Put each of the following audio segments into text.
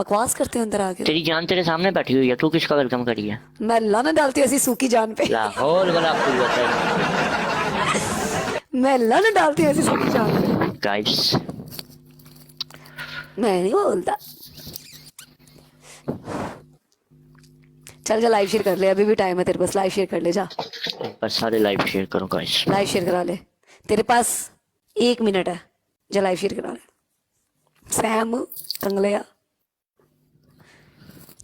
बकवास करते हो अंदर आके। तेरी जान तेरे सामने बैठी हुई है, तू किसका वेलकम करी है? मैं लाना डालती हूँ ऐसी सूखी जान पे। लाहौल वाला मैं लाना डालती हूँ ऐसी सूखी जान पे। गाइस मैं नहीं बोलता। चल जा लाइव शेयर कर ले, अभी भी टाइम है तेरे पास, लाइव शेयर कर ले जा। बस सारे लाइव शेयर करो गाइस। लाइव शेयर करा ले, तेरे पास 1 मिनट है, जा लाइव शेयर करा ले। सैम कंगलिया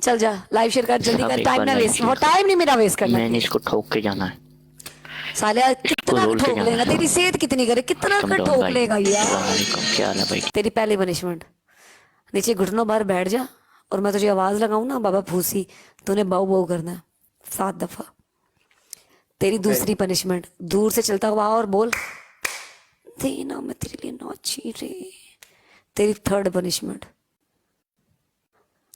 चल जा लाइव शेयर कर, जल्दी कर, टाइम ना वेस्ट, वो टाइम नहीं मेरा वेस्ट करना। मैंने इसको ठोक के जाना है। साले कितना ठोक लेगा, तेरी सेहत कितनी करे, कितना कर ठोक लेगा यार। क्या हाल है भाई? तेरी पहली पनिशमेंट, नीचे घुटनों बाहर बैठ जा और मैं तुझे आवाज लगाऊं ना बाबा फूसी, तूने बाऊ बाऊ करना है 7 दफा। तेरी दूसरी पनिशमेंट, दूर से चलता हुआ और बोल देना मैं तेरे लिए नाची रे। तेरी थर्ड पनिशमेंट,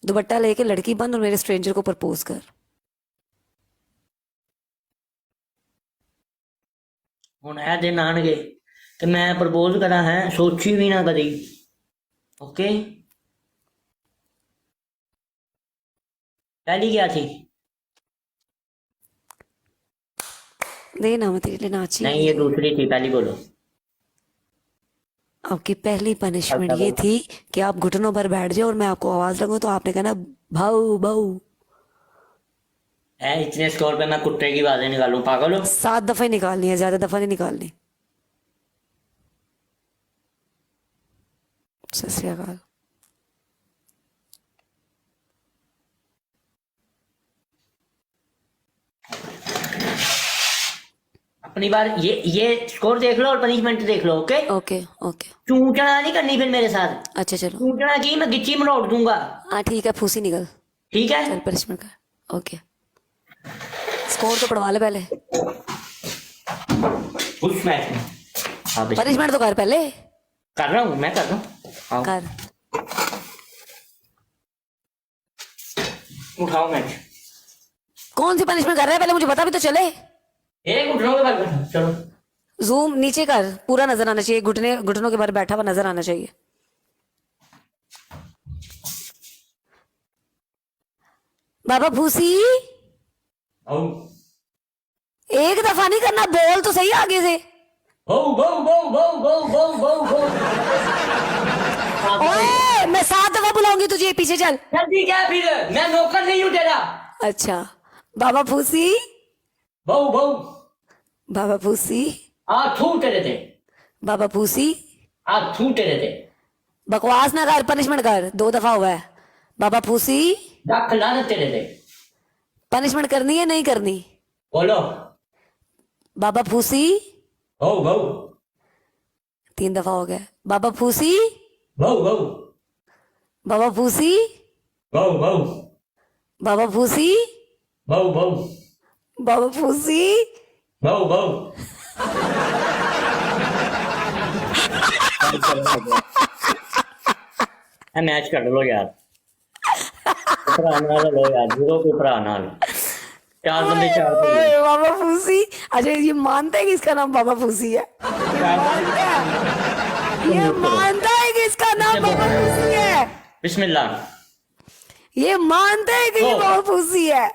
दुपट्टा लेके लड़की बन और मेरे स्ट्रेंजर को प्रपोज कर। ਹੁਣ ਇਹ ਦਿਨ ਆਣਗੇ ਤੇ ਮੈਂ ਪ੍ਰਪੋਜ਼ ਕਰਾਂ ਹੈ, ਸੋਚੀ ਵੀ ਨਾ ਕਦੀ। ਓਕੇ पहली क्या थी? देना मैं तेरे लिए नाची। नहीं ये दूसरी थी, पहली बोलो। आपकी पहली पनिशमेंट ये थी कि आप घुटनों पर बैठ जाओ और मैं आपको आवाज लगाऊं तो आपने कहना भाऊ भाऊ। इतने स्कोर पे मैं कुत्ते की आवाजें निकालूं? पागल हो? 7 दफा ही निकालनी है, ज्यादा दफा नहीं निकालनी। सत श्री अकाल। अपनी बार ये स्कोर देख लो और पनिशमेंट देख लो। Okay okay okay. चूचना नहीं करनी फिर मेरे साथ। अच्छा चलो। चूचना की मैं गिच्ची मरोड़ दूंगा। हाँ ठीक है, फूसी निकल। ठीक है चल पनिशमेंट कर। ओके स्कोर तो पढ़वा ले पहले। उस मैच में पनिशमेंट तो कर पहले। कर रहा हूँ, मैं कर रहा हूँ। कर। उठाओ मैच। कौन सी पनिशमेंट कर रहा है पहले मुझे बता भी तो चले। एक घुटनों के बारे में चलो। जूम नीचे कर, पूरा नजर आना चाहिए, घुटनों के बाहर बैठा हुआ नजर आना चाहिए। बाबा भूसी एक दफा नहीं करना, बोल तो सही आगे से। ओए मैं 7 दफा बुलाऊंगी तुझे, पीछे चल। जल्दी क्या फिर, मैं नौकर नहीं हूँ तेरा। अच्छा बाबा भूसी। बाबा भूसी थू तेरे थे। बाबा भूसी थू तेरे थे। बकवास ना कर, पनिशमेंट कर, 2 दफा हुआ है। बाबा फूसी रख लानत तेरे थे। पनिशमेंट करनी है नहीं करनी? बोलो। बाबा फूसी 3 दफा हो गया। बाबा फूसी बाबा फूसी बाबा फूसी बाबा फूसी मैच कर लो यार। लो यार, जीरो के ऊपर आना। 4 बंदे 4 बंदे। बाबा फूसी। अच्छा ये मानता है कि इसका नाम बाबा फूसी है? ये मानता है कि इसका नाम बाबा फूसी है? बिस्मिल्लाह। ये मानता है कि ये बाबा फूसी है?